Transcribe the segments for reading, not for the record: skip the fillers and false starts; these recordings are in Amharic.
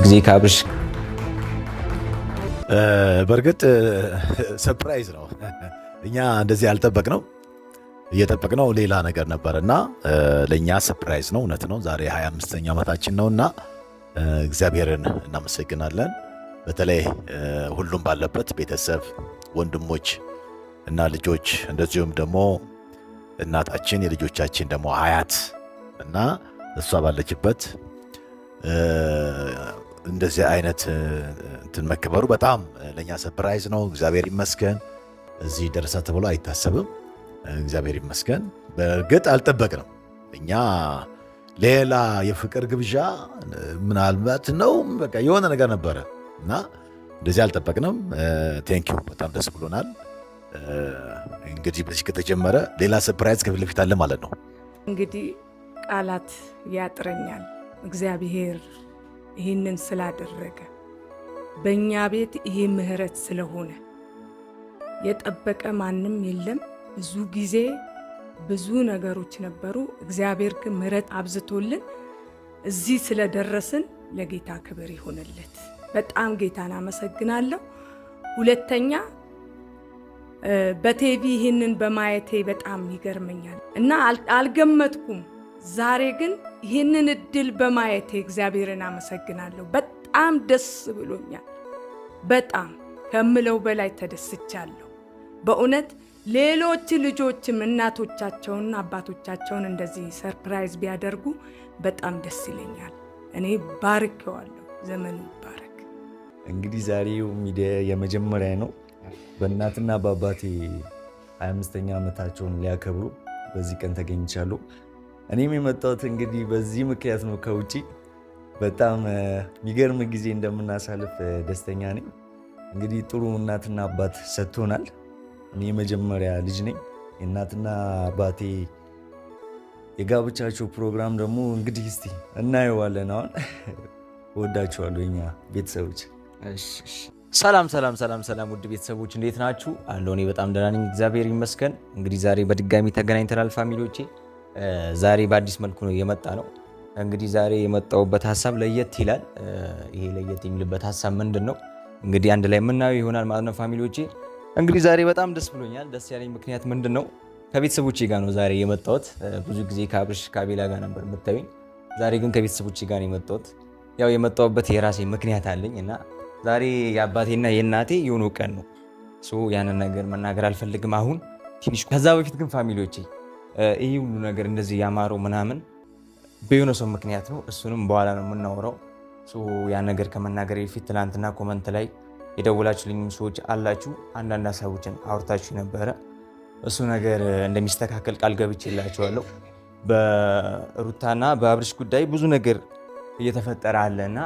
ጊዜ ካብርሽ በርግጥ ሰርፕራይዝ ነው። እኛ እንደዚህ ያልጠበቅነው እየጠበቅነው ሌላ ነገር ነበርና ለኛ ሰርፕራይዝ ነው። እውነት ነው። ዛሬ 25ኛ ዓመታችን ነውና እግዚአብሔርን እናመሰግናለን። በተለይ ሁሉም ባለበት ቤተሰብ፣ ወንድሞች እና ልጆች እንደዚሁም ደግሞ እናታችን የልጆቻችን ደግሞ አያት እና እሷ ባለችበት እንደዚህ አይነት እንትን መከበሩ በጣም ለኛ ሰርፕራይዝ ነው። እግዚአብሔር ይመስገን። እዚህ ደረሰ ተብሎ አይታሰብም። እግዚአብሔር ይመስገን። በእርግጥ አልጠበቅንም። እኛ ሌላ የፍቅር ግብዣ ምናልባት ነው በቃ የሆነ ነገር ነበረ እና እንደዚህ አልጠበቅንም። ቴንኪው በጣም ደስ ብሎናል። እንግዲህ በዚህ ከተጀመረ ሌላ ሰርፕራይዝ ከፊት ለፊት አለ ማለት ነው። እንግዲህ ቃላት ያጥረኛል። እግዚአብሔር ይህንን ስላደረገ በእኛ ቤት ይሄ ምህረት ስለሆነ የጠበቀ ማንም የለም። ብዙ ጊዜ ብዙ ነገሮች ነበሩ። እግዚአብሔር ግን ምህረት አብዝቶልን እዚህ ስለደረስን ለጌታ ክብር ይሆንለት። በጣም ጌታን አመሰግናለሁ። ሁለተኛ በቲቪ ይህንን በማየቴ በጣም ይገርመኛል እና አልገመትኩም። ዛሬ ግን ይህንን እድል በማየቴ እግዚአብሔርን አመሰግናለሁ። በጣም ደስ ብሎኛል። በጣም ከምለው በላይ ተደስቻለሁ። በእውነት ሌሎች ልጆችም እናቶቻቸውንና አባቶቻቸውን እንደዚህ ሰርፕራይዝ ቢያደርጉ በጣም ደስ ይለኛል። እኔ ባርኬዋለሁ። ዘመኑ ይባረክ። እንግዲህ ዛሬው ሚዲያ የመጀመሪያ ነው። በእናትና በአባቴ 25ኛ ዓመታቸውን ሊያከብሩ በዚህ ቀን ተገኝቻለሁ። እኔም የመጣሁት እንግዲህ በዚህ ምክንያት ነው። ከውጪ በጣም የሚገርም ጊዜ እንደምናሳልፍ ደስተኛ ነኝ። እንግዲህ ጥሩ እናትና አባት ሰጥቶናል። እኔ የመጀመሪያ ልጅ ነኝ። የእናትና አባቴ የጋብቻቸው ፕሮግራም ደግሞ እንግዲህ እስቲ እናየዋለን። አሁን እወዳችኋለሁ የኛ ቤተሰቦች። ሰላም ሰላም ሰላም ሰላም፣ ውድ ቤተሰቦች እንዴት ናችሁ? አለሁ እኔ በጣም ደህና ነኝ፣ እግዚአብሔር ይመስገን። እንግዲህ ዛሬ በድጋሚ ተገናኝተናል ፋሚሊዎቼ። ዛሬ በአዲስ መልኩ ነው የመጣ ነው። እንግዲህ ዛሬ የመጣሁበት ሀሳብ ለየት ይላል። ይሄ ለየት የሚልበት ሀሳብ ምንድን ነው? እንግዲህ አንድ ላይ የምናየው ይሆናል ማለት ነው ፋሚሊዎቼ። እንግዲህ ዛሬ በጣም ደስ ብሎኛል። ደስ ያለኝ ምክንያት ምንድን ነው? ከቤተሰቦቼ ጋር ነው ዛሬ የመጣሁት። ብዙ ጊዜ ከአብርሽ ከአቤላ ጋር ነበር የምታዩኝ። ዛሬ ግን ከቤተሰቦቼ ጋር ነው የመጣሁት። ያው የመጣሁበት የራሴ ምክንያት አለኝ እና ዛሬ የአባቴና የእናቴ የሆነ ቀን ነው። ያንን ነገር መናገር አልፈልግም አሁን ትንሽ። ከዛ በፊት ግን ፋሚሊዎቼ ይህ ሁሉ ነገር እንደዚህ ያማረው ምናምን በሆነ ሰው ምክንያት ነው። እሱንም በኋላ ነው የምናወራው። ያን ነገር ከመናገር በፊት ትናንትና ኮመንት ላይ የደወላችሁልኝም ሰዎች አላችሁ። አንዳንድ ሀሳቦችን አውርታችሁ ነበረ። እሱ ነገር እንደሚስተካከል ቃል ገብቼላችኋለሁ። በሩታና በአብርሽ ጉዳይ ብዙ ነገር እየተፈጠረ አለና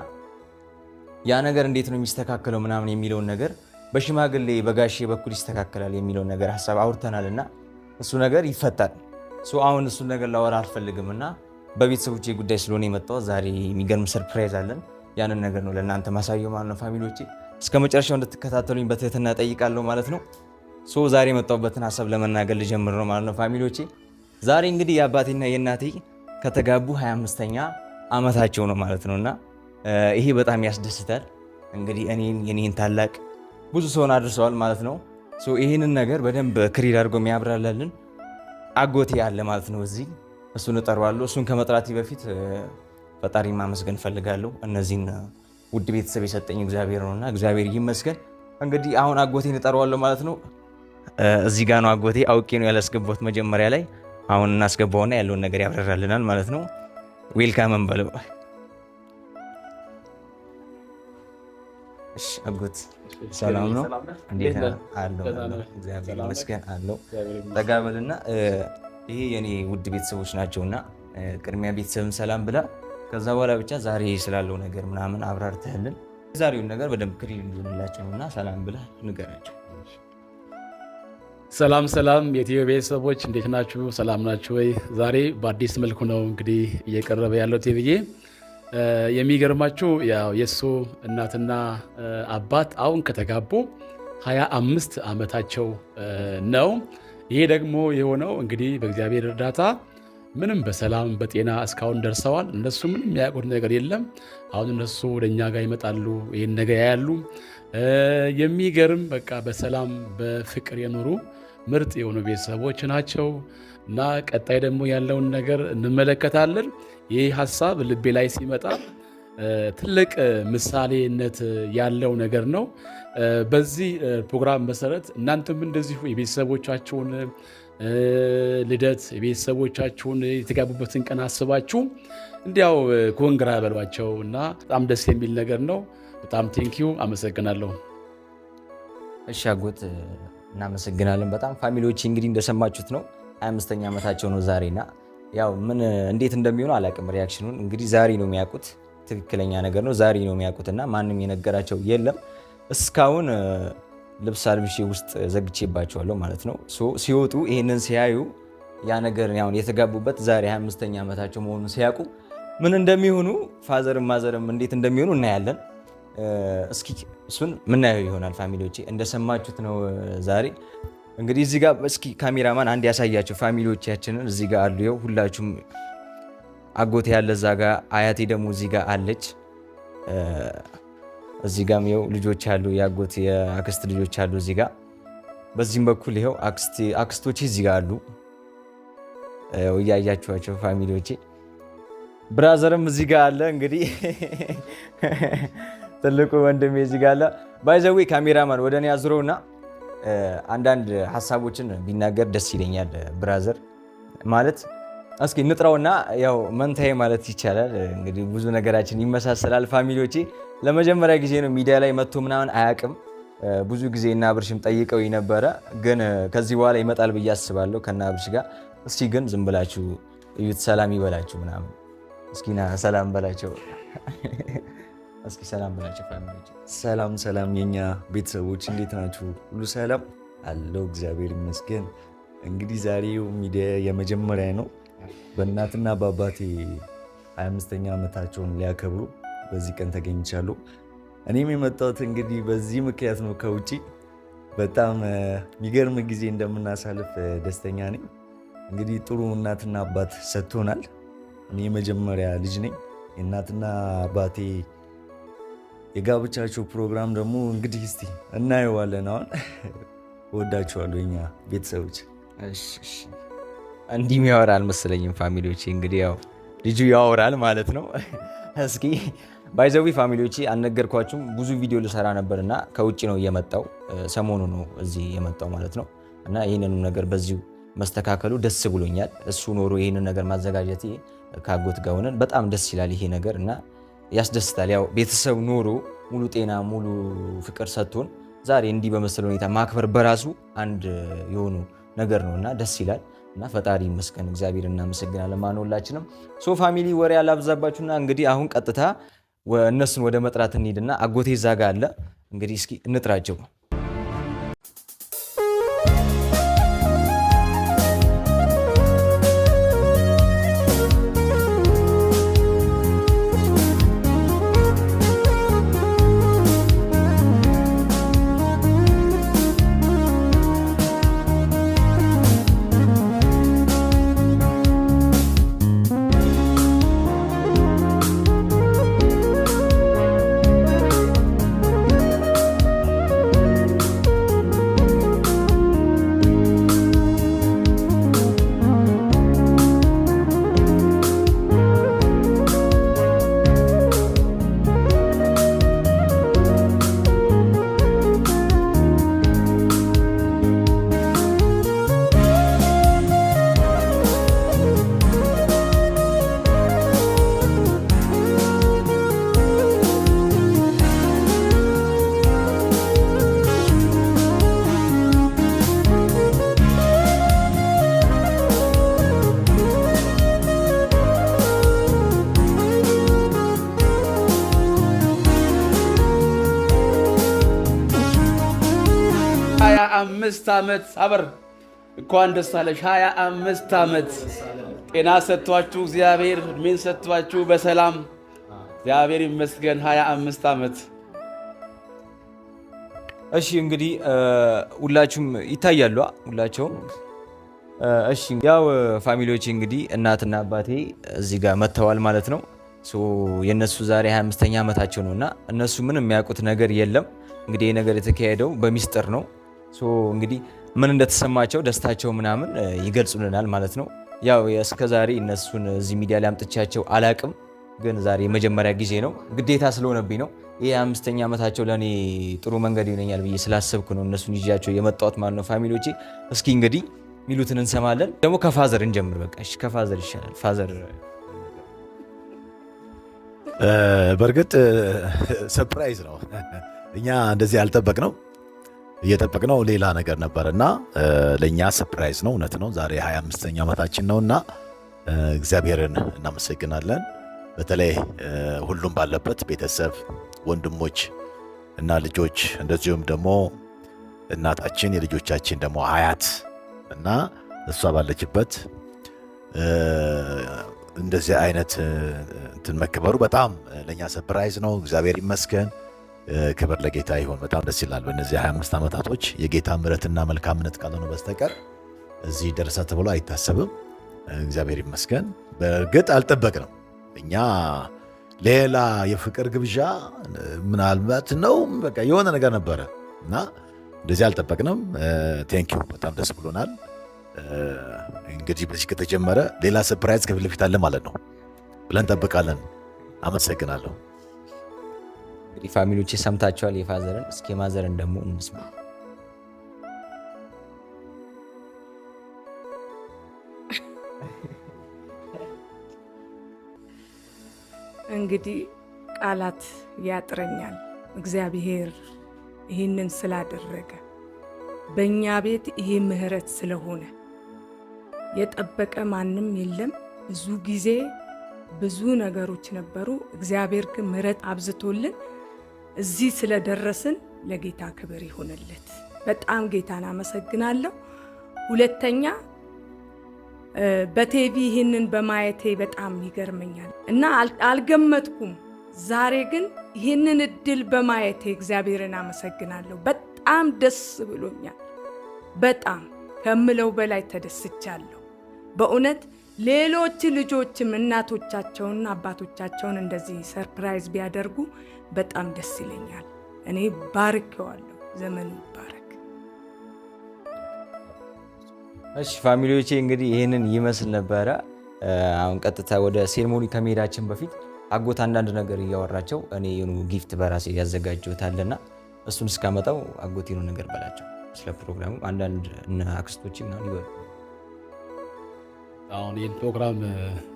ያ ነገር እንዴት ነው የሚስተካከለው ምናምን የሚለውን ነገር በሽማግሌ በጋሼ በኩል ይስተካከላል የሚለውን ነገር ሀሳብ አውርተናል እና እሱ ነገር ይፈታል። አሁን እሱን ነገር ላወራ አልፈልግም እና በቤተሰቦቼ ጉዳይ ስለሆነ የመጣሁት ዛሬ የሚገርም ሰርፕራይዝ አለን። ያንን ነገር ነው ለእናንተ ማሳየው ማለት ነው ፋሚሊዎቼ። እስከ መጨረሻው እንድትከታተሉኝ በትህትና ጠይቃለሁ ማለት ነው። ዛሬ የመጣሁበትን ሀሳብ ለመናገር ልጀምር ነው ማለት ነው ፋሚሊዎቼ። ዛሬ እንግዲህ የአባቴና የእናቴ ከተጋቡ 25ኛ ዓመታቸው ነው ማለት ነው እና ይሄ በጣም ያስደስታል። እንግዲህ የኔን ታላቅ ብዙ ሰውን አድርሰዋል ማለት ነው። ይህንን ነገር በደንብ ክሪር አድርጎ የሚያብራላልን አጎቴ አለ ማለት ነው እዚህ። እሱን እጠራዋለሁ። እሱን ከመጥራቴ በፊት ፈጣሪ ማመስገን ፈልጋለሁ። እነዚህን ውድ ቤተሰብ የሰጠኝ እግዚአብሔር ነውና እግዚአብሔር ይመስገን። እንግዲህ አሁን አጎቴን እጠራዋለሁ ማለት ነው። እዚህ ጋር ነው አጎቴ። አውቄ ነው ያላስገባሁት መጀመሪያ ላይ። አሁን እናስገባውና ያለውን ነገር ያብራራልናል ማለት ነው። ዌልካም እንበለው። እሺ አጎት ሰላም ነው? እንዴት ነው? አለው እግዚአብሔር ይመስገን አለው። ጠጋ በልና ይሄ የኔ ውድ ቤተሰቦች ናቸውና ቅድሚያ ቤተሰብን ሰላም ብላ ከዛ በኋላ ብቻ ዛሬ ስላለው ነገር ምናምን አብራርተህልን ዛሬውን ነገር በደንብ ክሊር እንዲሆንላቸው ነውና ሰላም ብላ ንገራቸው። ሰላም ሰላም የኢትዮ ቤተሰቦች እንዴት ናችሁ? ሰላም ናችሁ ወይ? ዛሬ በአዲስ መልኩ ነው እንግዲህ እየቀረበ ያለው ቲቪዬ። የሚገርማችሁ ያው የሱ እናትና አባት አሁን ከተጋቡ 25 ዓመታቸው ነው። ይሄ ደግሞ የሆነው እንግዲህ በእግዚአብሔር እርዳታ ምንም በሰላም በጤና እስካሁን ደርሰዋል። እነሱ ምንም የሚያውቁት ነገር የለም። አሁን እነሱ ወደ እኛ ጋር ይመጣሉ፣ ይህን ነገር ያያሉ። የሚገርም በቃ በሰላም በፍቅር የኖሩ ምርጥ የሆኑ ቤተሰቦች ናቸው እና ቀጣይ ደግሞ ያለውን ነገር እንመለከታለን። ይህ ሀሳብ ልቤ ላይ ሲመጣ ትልቅ ምሳሌነት ያለው ነገር ነው። በዚህ ፕሮግራም መሰረት እናንተም እንደዚሁ የቤተሰቦቻችሁን ልደት የቤተሰቦቻችሁን የተጋቡበትን ቀን አስባችሁ እንዲያው ኮንግራ በሏቸው እና በጣም ደስ የሚል ነገር ነው። በጣም ቴንኪዩ፣ አመሰግናለሁ። እሺ አጎት እናመሰግናለን በጣም። ፋሚሊዎች እንግዲህ እንደሰማችሁት ነው 25ኛ ዓመታቸው ነው ዛሬና ያው ምን እንዴት እንደሚሆኑ አላውቅም። ሪያክሽኑን እንግዲህ ዛሬ ነው የሚያውቁት። ትክክለኛ ነገር ነው ዛሬ ነው የሚያውቁትና ማንም የነገራቸው የለም። እስካሁን ልብስ አልብሼ ውስጥ ዘግቼባቸዋለሁ ማለት ነው። ሲወጡ ይህንን ሲያዩ ያ ነገር ያውን የተጋቡበት ዛሬ 25ኛ ዓመታቸው መሆኑን ሲያውቁ ምን እንደሚሆኑ ፋዘርም ማዘርም እንዴት እንደሚሆኑ እናያለን። እስኪ እሱን ምናየው ይሆናል። ፋሚሊዎቼ እንደሰማችሁት ነው ዛሬ እንግዲህ እዚህ ጋር እስኪ ካሜራማን አንድ ያሳያቸው ፋሚሊዎቻችንን እዚህ ጋር አሉ። ይኸው ሁላችሁም አጎቴ ያለ እዛ ጋር አያቴ ደግሞ እዚህ ጋር አለች። እዚህ ጋርም ይኸው ልጆች አሉ፣ የአጎቴ የአክስት ልጆች አሉ እዚህ ጋር። በዚህም በኩል ይኸው አክስቶቼ እዚህ ጋር አሉ እያያችኋቸው ፋሚሊዎቼ። ብራዘርም እዚህ ጋር አለ እንግዲህ ትልቁ ወንድሜ እዚህ ጋር አለ። ባይዘዌ ካሜራማን ወደ እኔ አዙረውና አንዳንድ ሀሳቦችን ቢናገር ደስ ይለኛል። ብራዘር ማለት እስኪ ንጥራውና ያው መንታዬ ማለት ይቻላል እንግዲህ ብዙ ነገራችን ይመሳሰላል። ፋሚሊዎቼ ለመጀመሪያ ጊዜ ነው ሚዲያ ላይ መጥቶ ምናምን አያውቅም። ብዙ ጊዜ እና አብርሽም ጠይቀው ነበረ፣ ግን ከዚህ በኋላ ይመጣል ብዬ አስባለሁ ከና አብርሽ ጋር። እስኪ ግን ዝም ብላችሁ እዩት፣ ሰላም ይበላችሁ ምናምን። እስኪ ና ሰላም በላቸው። እስኪ ሰላም በላቸው ፋሚሊዎቼ። ሰላም ሰላም፣ የኛ ቤተሰቦች እንዴት ናችሁ? ሁሉ ሰላም አለው፣ እግዚአብሔር ይመስገን። እንግዲህ ዛሬው ሚዲያ የመጀመሪያ ነው። በእናትና በአባቴ 25ኛ ዓመታቸውን ሊያከብሩ በዚህ ቀን ተገኝቻለሁ። እኔም የመጣሁት እንግዲህ በዚህ ምክንያት ነው። ከውጭ በጣም የሚገርም ጊዜ እንደምናሳልፍ ደስተኛ ነኝ። እንግዲህ ጥሩ እናትና አባት ሰጥቶናል። እኔ የመጀመሪያ ልጅ ነኝ። የእናትና አባቴ የጋብቻቸው ፕሮግራም ደግሞ እንግዲህ እስቲ እናየዋለን። አሁን እወዳችኋለሁ የኛ ቤተሰቦች። እንዲህም ያወራል አልመሰለኝም ፋሚሊዎቼ። እንግዲህ ያው ልጁ ያወራል ማለት ነው። እስኪ ባይዘዊ ፋሚሊዎቼ አልነገርኳችሁም፣ ብዙ ቪዲዮ ልሰራ ነበርና ከውጭ ነው የመጣው፣ ሰሞኑ ነው እዚህ የመጣው ማለት ነው። እና ይህንንም ነገር በዚሁ መስተካከሉ ደስ ብሎኛል። እሱ ኖሮ ይህንን ነገር ማዘጋጀት ከአጎት ጋር ሆነን በጣም ደስ ይላል ይሄ ነገር እና ያስደስታል። ያው ቤተሰብ ኖሮ ሙሉ ጤና ሙሉ ፍቅር ሰጥቶን ዛሬ እንዲህ በመሰለ ሁኔታ ማክበር በራሱ አንድ የሆኑ ነገር ነው እና ደስ ይላል እና ፈጣሪ ይመስገን፣ እግዚአብሔር እናመሰግናለን። ማንሁላችንም ሶ ፋሚሊ ወሬ ያላብዛባችሁና እንግዲህ አሁን ቀጥታ እነሱን ወደ መጥራት እንሂድና አጎቴ እዛ ጋ አለ። እንግዲህ እስኪ እንጥራቸው። አምስት ዓመት አበር እንኳን ደስ አለሽ። 25 ዓመት ጤና ሰጥቷችሁ እግዚአብሔር እድሜን ሰጥቷችሁ በሰላም እግዚአብሔር ይመስገን። 25 ዓመት። እሺ እንግዲህ ሁላችሁም ይታያሉ። ሁላቸውም እሺ ያው ፋሚሊዎች እንግዲህ እናትና አባቴ እዚህ ጋር መጥተዋል ማለት ነው። የነሱ ዛሬ 25ኛ ዓመታቸው ነውና እነሱ ምንም የሚያውቁት ነገር የለም። እንግዲህ ይህ ነገር የተካሄደው በሚስጥር ነው። እንግዲህ ምን እንደተሰማቸው ደስታቸው ምናምን ይገልጹልናል ማለት ነው። ያው እስከ ዛሬ እነሱን እዚህ ሚዲያ ላይ አምጥቻቸው አላቅም፣ ግን ዛሬ የመጀመሪያ ጊዜ ነው፣ ግዴታ ስለሆነብኝ ነው። ይህ 25ኛ ዓመታቸው ለእኔ ጥሩ መንገድ ይሆነኛል ብዬ ስላሰብኩ ነው እነሱን ይዣቸው የመጣሁት ማለት ነው። ፋሚሊዎቼ እስኪ እንግዲህ ሚሉትን እንሰማለን። ደግሞ ከፋዘር እንጀምር። በቃ እሺ፣ ከፋዘር ይሻላል። ፋዘር በእርግጥ ሰርፕራይዝ ነው። እኛ እንደዚህ ያልጠበቅነው እየጠበቅነው ሌላ ነገር ነበር እና ለእኛ ሰርፕራይዝ ነው። እውነት ነው። ዛሬ 25ኛ ዓመታችን ነው እና እግዚአብሔርን እናመሰግናለን። በተለይ ሁሉም ባለበት ቤተሰብ፣ ወንድሞች እና ልጆች እንደዚሁም ደግሞ እናታችን የልጆቻችን ደግሞ አያት እና እሷ ባለችበት እንደዚህ አይነት እንትን መከበሩ በጣም ለእኛ ሰርፕራይዝ ነው። እግዚአብሔር ይመስገን። ክብር ለጌታ ይሁን። በጣም ደስ ይላል። በእነዚህ 25 ዓመታቶች የጌታ ምሕረትና መልካምነት ካልሆነ በስተቀር እዚህ ደረሰ ተብሎ አይታሰብም። እግዚአብሔር ይመስገን። በእርግጥ አልጠበቅንም። እኛ ሌላ የፍቅር ግብዣ ምናልባት ነው በቃ የሆነ ነገር ነበረ እና እንደዚህ አልጠበቅንም። ቴንኪዩ በጣም ደስ ብሎናል። እንግዲህ በዚህ ከተጀመረ ሌላ ሰርፕራይዝ ከፊት ለፊት አለ ማለት ነው ብለን እንጠብቃለን። አመሰግናለሁ። እንግዲህ ፋሚሊዎቼ ሰምታችኋል የፋዘርን። እስኪ ማዘርን ደግሞ እንስማ። እንግዲህ ቃላት ያጥረኛል። እግዚአብሔር ይህንን ስላደረገ በእኛ ቤት ይሄ ምሕረት ስለሆነ የጠበቀ ማንም የለም። ብዙ ጊዜ ብዙ ነገሮች ነበሩ። እግዚአብሔር ግን ምሕረት አብዝቶልን እዚህ ስለደረስን ለጌታ ክብር ይሆንለት። በጣም ጌታን አመሰግናለሁ። ሁለተኛ በቲቪ ይህንን በማየቴ በጣም ይገርመኛል እና አልገመትኩም። ዛሬ ግን ይህንን እድል በማየቴ እግዚአብሔርን አመሰግናለሁ። በጣም ደስ ብሎኛል። በጣም ከምለው በላይ ተደስቻለሁ። በእውነት ሌሎች ልጆችም እናቶቻቸውንና አባቶቻቸውን እንደዚህ ሰርፕራይዝ ቢያደርጉ በጣም ደስ ይለኛል። እኔ ባርኬዋለሁ። ዘመኑ ይባረክ። እሺ ፋሚሊዎቼ እንግዲህ ይህንን ይመስል ነበረ። አሁን ቀጥታ ወደ ሴርሞኒ ከመሄዳችን በፊት አጎት አንዳንድ ነገር እያወራቸው እኔ የሆኑ ጊፍት በራሴ ያዘጋጀሁታልና እሱን እስካመጣው አጎት የሆኑ ነገር በላቸው ስለ ፕሮግራሙ አንዳንድ አክስቶች ምናምን ይበሉ። አሁን ይህን ፕሮግራም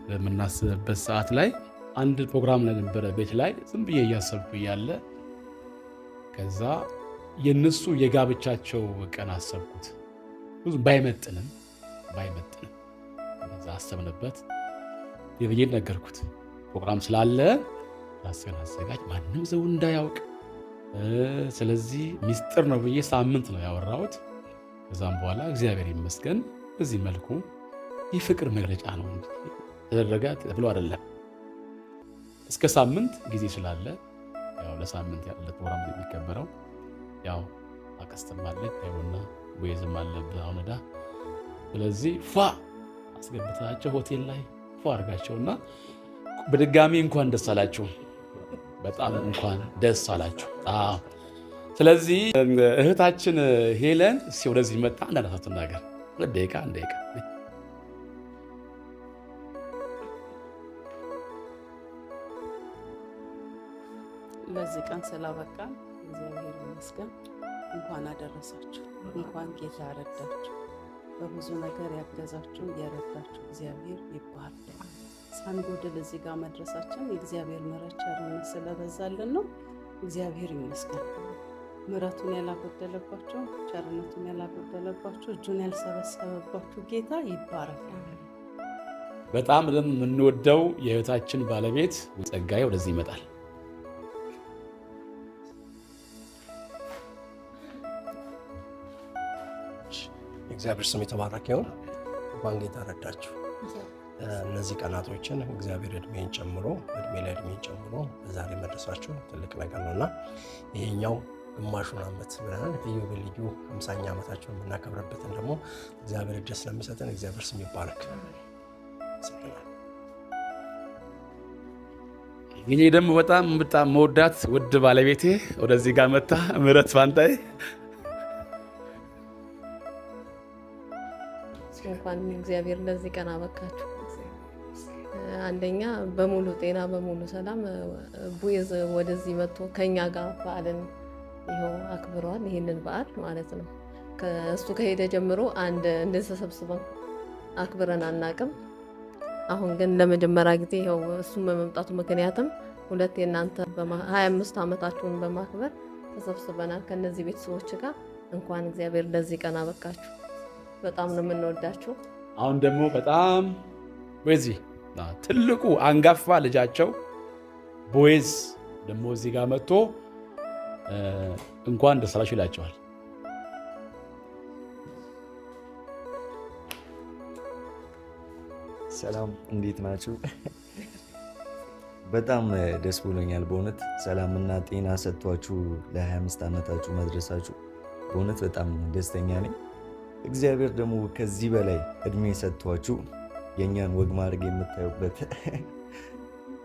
በምናስብበት ሰዓት ላይ አንድ ፕሮግራም ነበረ ቤት ላይ ዝም ብዬ እያሰብኩ እያለ ከዛ የነሱ የጋብቻቸው ቀን አሰብኩት። ብዙ ባይመጥንም ከዛ አሰብንበት። የብዬን ነገርኩት ፕሮግራም ስላለ ራስን አዘጋጅ፣ ማንም ሰው እንዳያውቅ፣ ስለዚህ ሚስጥር ነው ብዬ ሳምንት ነው ያወራሁት። ከዛም በኋላ እግዚአብሔር ይመስገን በዚህ መልኩ የፍቅር መግለጫ ነው እንጂ ተደረገ ብሎ አይደለም። እስከ ሳምንት ጊዜ ስላለ ያው ለሳምንት ያለ ፕሮግራም የሚከበረው ያው አቀስተም አለች አይወና ወይዝም አለብህ አሁን ዳ ስለዚህ ፏ አስገብታቸው ሆቴል ላይ ፏ አድርጋቸውና በድጋሚ እንኳን ደስ አላችሁ፣ በጣም እንኳን ደስ አላችሁ። ስለዚህ እህታችን ሄለን እስኪ ወደዚህ መጣ እንዳነሳት ነገር አንድ ደቂቃ ለዚህ ቀን ስላበቃን እግዚአብሔር ይመስገን። እንኳን አደረሳችሁ፣ እንኳን ጌታ ያረዳችሁ፣ በብዙ ነገር ያገዛችሁ የረዳችሁ እግዚአብሔር ይባርክ። ሳንጎድል እዚህ ጋር መድረሳችን የእግዚአብሔር ምሕረት ቸርነት ስለበዛልን ነው። እግዚአብሔር ይመስገን። ምሕረቱን ያላጎደለባችሁ፣ ቸርነቱን ያላጎደለባችሁ፣ እጁን ያልሰበሰበባችሁ ጌታ ይባረክ። በጣም የምንወደው የእህታችን ባለቤት ጸጋዬ ወደዚህ ይመጣል። እግዚአብሔር ስም የተባረከ ይሁን። እንኳን ጌታ ረዳችሁ። እነዚህ ቀናቶችን እግዚአብሔር እድሜን ጨምሮ እድሜ ላይ እድሜን ጨምሮ ዛሬ መድረሳችሁ ትልቅ ነገር ነውና ይሄኛው ግማሹን ዓመት ብለናል። ኢዮቤልዩ 50ኛ ዓመታቸውን የምናከብረበትን ደግሞ እግዚአብሔር እድል ስለሚሰጠን እግዚአብሔር ስም ይባረክ። ይሄ ደግሞ በጣም መወዳት ውድ ባለቤቴ ወደዚህ ጋር መታ ምህረት ፋንታዬ እንኳን እግዚአብሔር ለዚህ ቀን አበቃችሁ። አንደኛ በሙሉ ጤና በሙሉ ሰላም ቦዔዝ ወደዚህ መጥቶ ከኛ ጋር በዓልን ይኸው አክብሯል። ይህንን በዓል ማለት ነው ከእሱ ከሄደ ጀምሮ አንድ እንደዚህ ተሰብስበን አክብረን አናቅም። አሁን ግን ለመጀመሪያ ጊዜ ይኸው እሱም በመምጣቱ ምክንያትም ሁለት የእናንተ 25 ዓመታችሁን በማክበር ተሰብስበናል ከነዚህ ቤተሰቦች ጋር። እንኳን እግዚአብሔር ለዚህ ቀን አበቃችሁ። በጣም ነው የምንወዳችሁ። አሁን ደግሞ በጣም በዚህ ትልቁ አንጋፋ ልጃቸው ቦዔዝ ደግሞ እዚህ ጋር መጥቶ እንኳን ደስ አላችሁ ይላቸዋል። ሰላም እንዴት ናችሁ? በጣም ደስ ብሎኛል በእውነት ሰላምና ጤና ሰጥቷችሁ ለ25 ዓመታችሁ መድረሳችሁ በእውነት በጣም ደስተኛ ነኝ። እግዚአብሔር ደግሞ ከዚህ በላይ እድሜ ሰጥቷችሁ የእኛን ወግ ማድረግ የምታዩበት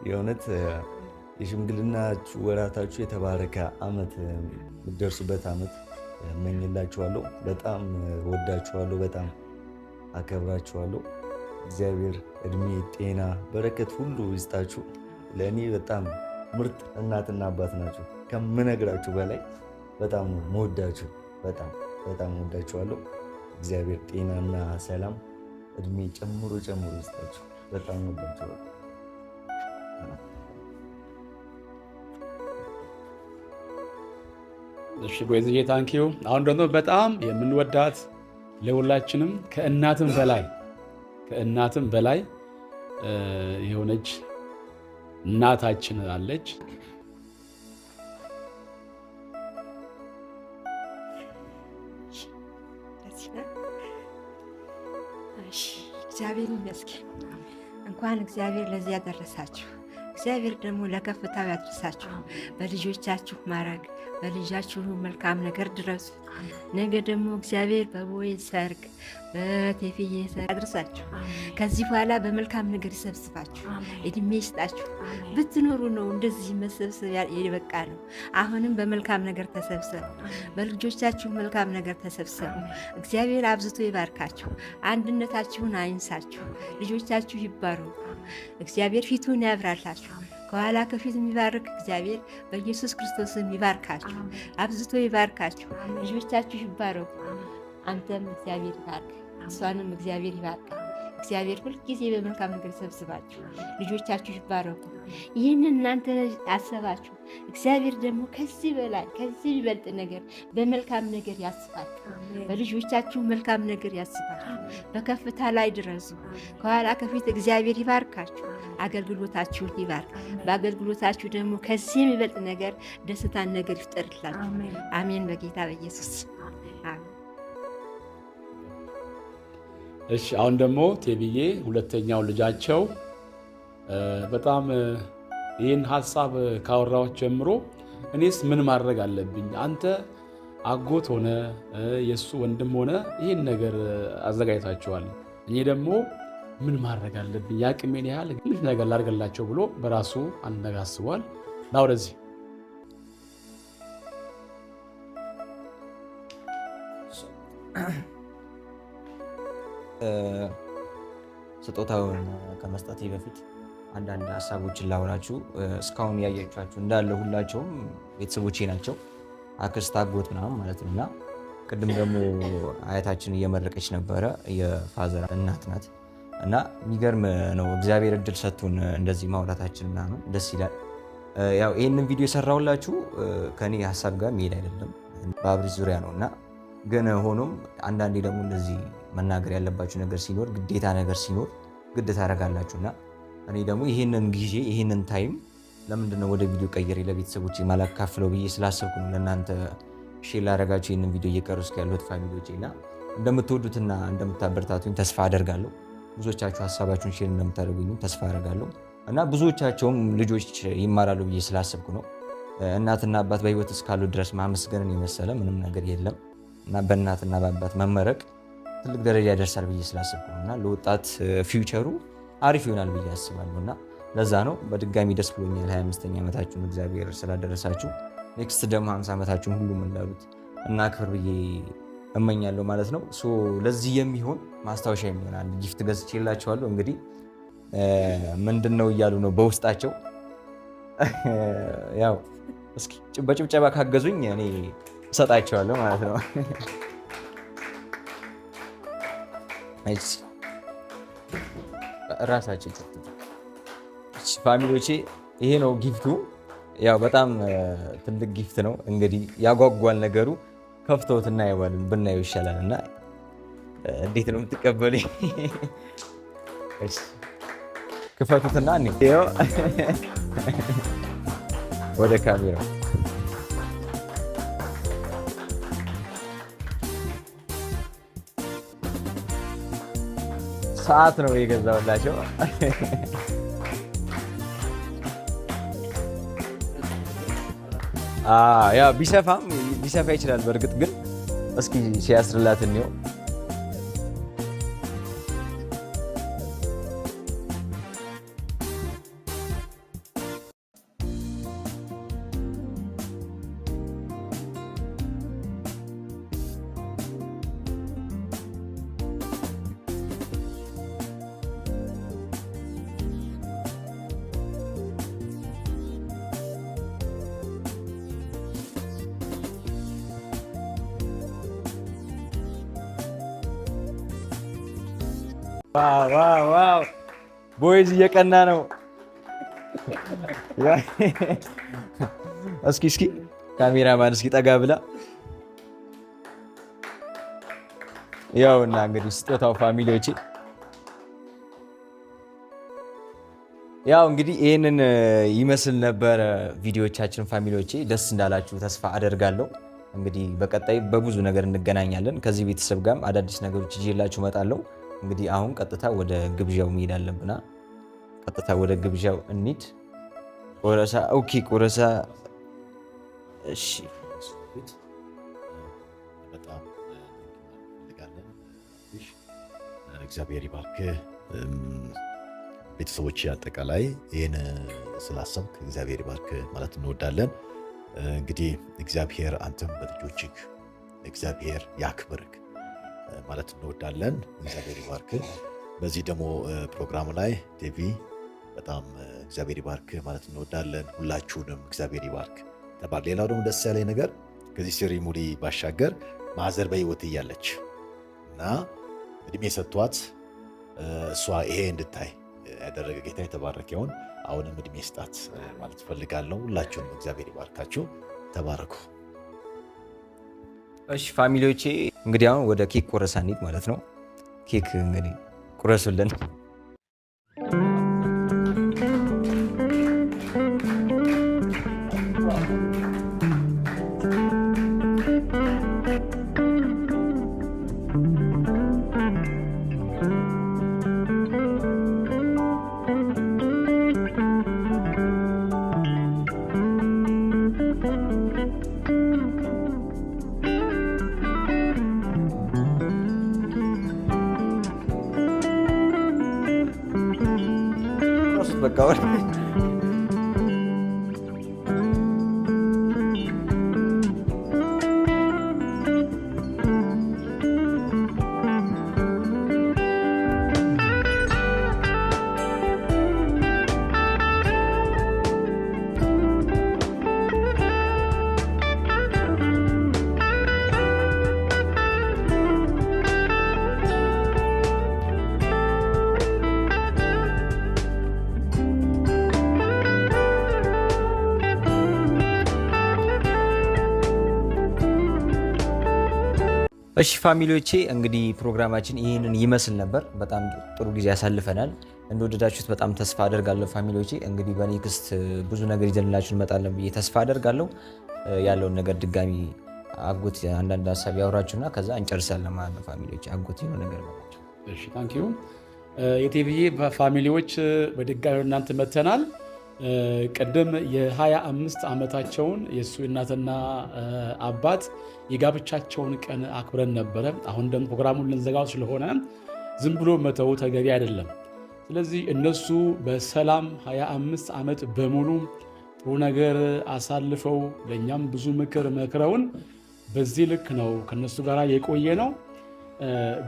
የእውነት የሽምግልናችሁ ወራታችሁ የተባረከ ዓመት የምትደርሱበት ዓመት እመኝላችኋለሁ። በጣም ወዳችኋለሁ፣ በጣም አከብራችኋለሁ። እግዚአብሔር እድሜ፣ ጤና፣ በረከት ሁሉ ይስጣችሁ። ለእኔ በጣም ምርጥ እናትና አባት ናችሁ። ከምነግራችሁ በላይ በጣም መወዳችሁ፣ በጣም ወዳችኋለሁ። እግዚአብሔር ጤናና ሰላም እድሜ ጨምሮ ይስጣችሁ። በጣም ወዳችኋለሁ። እሺ ቦዔዝዬ ታንኪዩ። አሁን ደግሞ በጣም የምንወዳት ለሁላችንም ከእናትም በላይ የሆነች እናታችን አለች። እግዚአብሔር ይመስገን። እንኳን እግዚአብሔር ለዚህ ያደረሳችሁ። እግዚአብሔር ደግሞ ለከፍታው ያድርሳችሁ። በልጆቻችሁ ማረግ፣ በልጃችሁ መልካም ነገር ድረሱ። ነገ ደግሞ እግዚአብሔር በቦዔዝ ሰርግ፣ በቴፍዬ ሰርግ ያድርሳችሁ። ከዚህ በኋላ በመልካም ነገር ይሰብስባችሁ፣ እድሜ ይስጣችሁ። ብትኖሩ ነው እንደዚህ መሰብሰብ የበቃ ነው። አሁንም በመልካም ነገር ተሰብሰቡ፣ በልጆቻችሁ መልካም ነገር ተሰብሰቡ። እግዚአብሔር አብዝቶ ይባርካችሁ፣ አንድነታችሁን አይንሳችሁ፣ ልጆቻችሁ ይባረኩ። እግዚአብሔር ፊቱን ያብራላችሁ፣ ከኋላ ከፊት የሚባርክ እግዚአብሔር በኢየሱስ ክርስቶስም ይባርካችሁ፣ አብዝቶ ይባርካችሁ። ልጆቻችሁ ይባረኩ። አንተም እግዚአብሔር ይባርክ፣ እሷንም እግዚአብሔር ይባርክ። እግዚአብሔር ሁልጊዜ በመልካም ነገር ሰብስባችሁ ልጆቻችሁ ይባረኩ። ይህንን እናንተ አሰባችሁ፣ እግዚአብሔር ደግሞ ከዚህ በላይ ከዚህ ይበልጥ ነገር በመልካም ነገር ያስፋችሁ። በልጆቻችሁ መልካም ነገር ያስፋችሁ። በከፍታ ላይ ድረሱ። ከኋላ ከፊት እግዚአብሔር ይባርካችሁ። አገልግሎታችሁን ይባርክ። በአገልግሎታችሁ ደግሞ ከዚህ የሚበልጥ ነገር ደስታን ነገር ይፍጠርላችሁ። አሜን። በጌታ በኢየሱስ አሜን። እሺ አሁን ደግሞ ቴብዬ ሁለተኛው ልጃቸው በጣም ይህን ሀሳብ ካወራዎች ጀምሮ እኔስ ምን ማድረግ አለብኝ? አንተ አጎት ሆነ የእሱ ወንድም ሆነ ይህን ነገር አዘጋጅታቸዋል። እኔ ደግሞ ምን ማድረግ አለብኝ? የአቅሜን ያህል ትንሽ ነገር ላድርግላቸው ብሎ በራሱ አነጋስቧል። ና ወደዚህ ስጦታውን ከመስጠቴ በፊት አንዳንድ ሀሳቦችን ላውራችሁ። እስካሁን ያያችኋቸው እንዳለ ሁላቸውም ቤተሰቦቼ ናቸው፣ አክስት አጎት ምናምን ማለት ነው። እና ቅድም ደግሞ አያታችን እየመረቀች ነበረ፣ የፋዘር እናት ናት። እና የሚገርም ነው። እግዚአብሔር እድል ሰጥቶን እንደዚህ ማውራታችን ምናምን ደስ ይላል። ያው ይህንን ቪዲዮ የሰራሁላችሁ ከኔ ሀሳብ ጋር መሄድ አይደለም፣ በአብሪሽ ዙሪያ ነው። እና ግን ሆኖም አንዳንዴ ደግሞ እንደዚህ መናገር ያለባችሁ ነገር ሲኖር፣ ግዴታ ነገር ሲኖር ግድ ታደርጋላችሁ። እና እኔ ደግሞ ይህንን ጊዜ ይህንን ታይም ለምንድነው ወደ ቪዲዮ ቀይሬ ለቤተሰቦቼ ማላካፍለው ብዬ ስላሰብኩ ነው ለእናንተ ሼር ላደርጋችሁ ይህንን ቪዲዮ እየቀረስኩ ያለሁት ፋሚሊዎቼ። እና እንደምትወዱትና እንደምታበረታቱኝ ተስፋ አደርጋለሁ። ብዙዎቻችሁ ሀሳባችሁን ሼር እንደምታደርጉኝ ተስፋ አደርጋለሁ። እና ብዙዎቻቸውም ልጆች ይማራሉ ብዬ ስላሰብኩ ነው። እናትና አባት በህይወት እስካሉ ድረስ ማመስገንን የመሰለ ምንም ነገር የለም እና በእናትና በአባት መመረቅ ትልቅ ደረጃ ያደርሳል ብዬ ስላስብኩ እና ለወጣት ፊውቸሩ አሪፍ ይሆናል ብዬ አስባለሁ እና ለዛ ነው በድጋሚ ደስ ብሎኛል 25ኛ ዓመታችሁን እግዚአብሔር ስላደረሳችሁ። ኔክስት ደግሞ 50 ዓመታችሁን ሁሉም እንዳሉት እና ክብር ብዬ እመኛለሁ ማለት ነው። ለዚህ የሚሆን ማስታወሻ የሚሆናል ጊፍት ገዝቼላቸዋለሁ። እንግዲህ ምንድን ነው እያሉ ነው በውስጣቸው። ያው እስኪ በጭብጨባ ካገዙኝ እኔ እሰጣቸዋለሁ ማለት ነው። ራሳቸው ፋሚሊዎቼ ይሄ ነው ጊፍቱ። ያው በጣም ትልቅ ጊፍት ነው። እንግዲህ ያጓጓል ነገሩ። ከፍተውት እናየዋለን ብናየው ይሻላል እና እንዴት ነው የምትቀበሉኝ? ክፈቱትና ወደ ካሜራው ሰዓት ነው የገዛሁላቸው። ያው ቢሰፋ ይችላል በእርግጥ ግን እስኪ ሲያስርላት እንየው። ዋው ቦይዝ እየቀና ነው። እስኪ ካሜራማን እስኪ ጠጋ ብላ ያውና እንግዲህ ስጦታው ፋሚሊዎቼ፣ ያው እንግዲህ ይህንን ይመስል ነበረ ቪዲዮዎቻችን ፋሚሊዎቼ። ደስ እንዳላችሁ ተስፋ አደርጋለሁ። እንግዲህ በቀጣይ በብዙ ነገር እንገናኛለን። ከዚህ ቤተሰብ ጋርም አዳዲስ ነገሮች ይዤላችሁ እመጣለሁ። እንግዲህ አሁን ቀጥታ ወደ ግብዣው መሄድ አለብና ቀጥታ ወደ ግብዣው እንሂድ። ቆረሳ ኦኬ፣ ቆረሳ እሺ። በጣም እንፈልጋለን። እግዚአብሔር ይባርክ። ቤተሰቦች አጠቃላይ ይህን ስላሰብክ እግዚአብሔር ይባርክ ማለት እንወዳለን። እንግዲህ እግዚአብሔር አንተም በልጆችህ እግዚአብሔር ያክብርክ ማለት እንወዳለን። እግዚአብሔር ይባርክ። በዚህ ደግሞ ፕሮግራሙ ላይ ዴቪ በጣም እግዚአብሔር ይባርክ ማለት እንወዳለን። ሁላችሁንም እግዚአብሔር ይባርክ ተባር። ሌላው ደግሞ ደስ ያለኝ ነገር ከዚህ ሴሪሞኒ ባሻገር ማዘር በህይወት እያለች እና እድሜ ሰጥቷት እሷ ይሄ እንድታይ ያደረገ ጌታ የተባረከ ይሁን። አሁንም እድሜ ስጣት ማለት እፈልጋለሁ። ሁላችሁንም እግዚአብሔር ይባርካችሁ። ተባረኩ። እሺ ፋሚሊዎቼ እንግዲህ አሁን ወደ ኬክ ቆረሳ እንሂድ ማለት ነው። ኬክ እንግዲህ ቁረሱልን። በቃ እሺ ፋሚሊዎቼ እንግዲህ ፕሮግራማችን ይህንን ይመስል ነበር። በጣም ጥሩ ጊዜ ያሳልፈናል። እንደወደዳችሁት በጣም ተስፋ አደርጋለሁ ፋሚሊዎቼ። እንግዲህ በኔክስት ብዙ ነገር ይዘንላችሁ እንመጣለን ብዬ ተስፋ አደርጋለሁ። ያለውን ነገር ድጋሚ አጎት አንዳንድ ሀሳብ ያወራችሁና ከዛ እንጨርሳለን ማለት ነው ፋሚሊዎቼ። አጎት የሆነ ነገር ማለት እሺ ታንኪዩ የቴቪዬ ፋሚሊዎች በድጋሚ እናንተ መተናል። ቅድም የ25 ዓመታቸውን የእሱ እናትና አባት የጋብቻቸውን ቀን አክብረን ነበረ። አሁን ደግሞ ፕሮግራሙን ልንዘጋው ስለሆነ ዝም ብሎ መተው ተገቢ አይደለም። ስለዚህ እነሱ በሰላም 25 ዓመት በሙሉ ጥሩ ነገር አሳልፈው ለእኛም ብዙ ምክር መክረውን በዚህ ልክ ነው ከነሱ ጋር የቆየ ነው።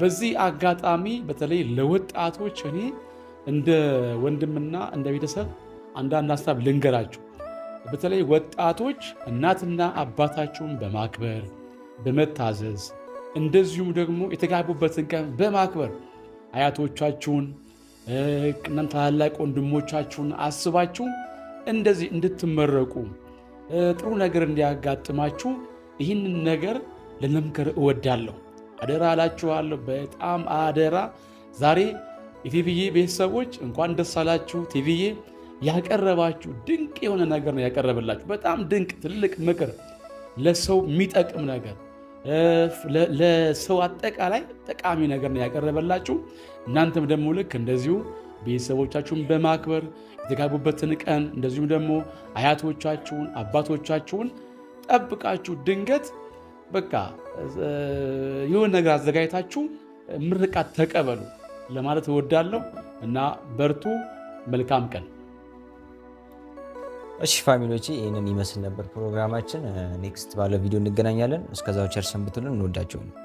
በዚህ አጋጣሚ በተለይ ለወጣቶች እኔ እንደ ወንድምና እንደ ቤተሰብ አንዳንድ ሀሳብ ልንገራችሁ። በተለይ ወጣቶች እናትና አባታችሁን በማክበር በመታዘዝ እንደዚሁም ደግሞ የተጋቡበትን ቀን በማክበር አያቶቻችሁን እናንተ ታላላቅ ወንድሞቻችሁን አስባችሁ እንደዚህ እንድትመረቁ ጥሩ ነገር እንዲያጋጥማችሁ ይህንን ነገር ለመምከር እወዳለሁ። አደራ እላችኋለሁ፣ በጣም አደራ። ዛሬ የቲቪዬ ቤተሰቦች እንኳን ደስ አላችሁ። ቲቪዬ ያቀረባችሁ ድንቅ የሆነ ነገር ነው ያቀረበላችሁ። በጣም ድንቅ ትልቅ ምክር፣ ለሰው የሚጠቅም ነገር፣ ለሰው አጠቃላይ ጠቃሚ ነገር ነው ያቀረበላችሁ። እናንተም ደግሞ ልክ እንደዚሁ ቤተሰቦቻችሁን በማክበር የተጋቡበትን ቀን እንደዚሁም ደግሞ አያቶቻችሁን አባቶቻችሁን ጠብቃችሁ ድንገት በቃ የሆነ ነገር አዘጋጅታችሁ ምርቃት ተቀበሉ ለማለት እወዳለሁ እና በርቱ። መልካም ቀን። እሺ ፋሚሊዎቼ ይህንን ይመስል ነበር ፕሮግራማችን። ኔክስት ባለ ቪዲዮ እንገናኛለን። እስከዛው ቸር ሰንብቱልን። እንወዳቸዋለን።